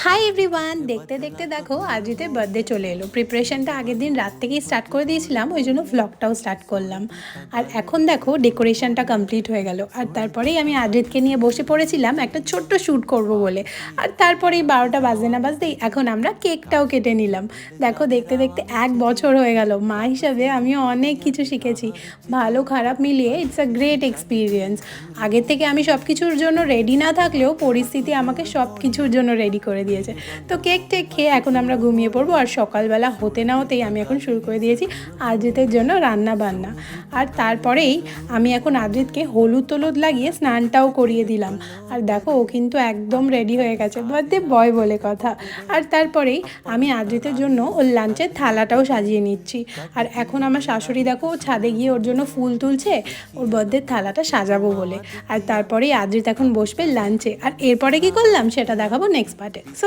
Hi everyone, দেখতে দেখতে দেখো আদ্রিতের বার্থডে চলে এলো। প্রিপারেশনটা আগের দিন রাত থেকেই স্টার্ট করে দিয়েছিলাম, ওই জন্য ভ্লগটাও স্টার্ট করলাম। আর এখন দেখো ডেকোরেশনটা কমপ্লিট হয়ে গেল। আর তারপরেই আমি আদ্রিতকে নিয়ে বসে পড়েছিলাম একটা ছোট্ট শ্যুট করব বলে। আর তারপরেই 12টা বাজতে না বাজতেই এখন আমরা কেকটাও কেটে নিলাম। দেখো দেখতে দেখতে 1 বছর হয়ে গেল। মা হিসাবে আমিও অনেক কিছু শিখেছি, ভালো খারাপ মিলিয়ে ইটস আ গ্রেট এক্সপিরিয়েন্স। আগের থেকে আমি সব কিছুর জন্য রেডি না থাকলেও পরিস্থিতি আমাকে সব কিছুর জন্য রেডি করে দিয়েছে। তো কেক টেক খেয়ে এখন আমরা ঘুমিয়ে পড়বো। আর সকালবেলা হতে না হতেই আমি এখন শুরু করে দিয়েছি আদ্রিতের জন্য রান্না বান্না। আর তারপরেই আমি এখন আদ্রিতকে হলুদ টলুদ লাগিয়ে স্নানটাও করিয়ে দিলাম। আর দেখো ও কিন্তু একদম রেডি হয়ে গেছে, বার্থডে বয় বলে কথা। আর তারপরেই আমি আদ্রিতের জন্য ওর লাঞ্চের থালাটাও সাজিয়ে নিচ্ছি। আর এখন আমার শাশুড়ি দেখো ছাদে গিয়ে ওর জন্য ফুল তুলছে ওর বার্থডের থালাটা সাজাবো বলে। আর তারপরেই আদ্রিত এখন বসবে লাঞ্চে। আর এরপরে কি করলাম সেটা দেখাবো নেক্সট পার্টে। সো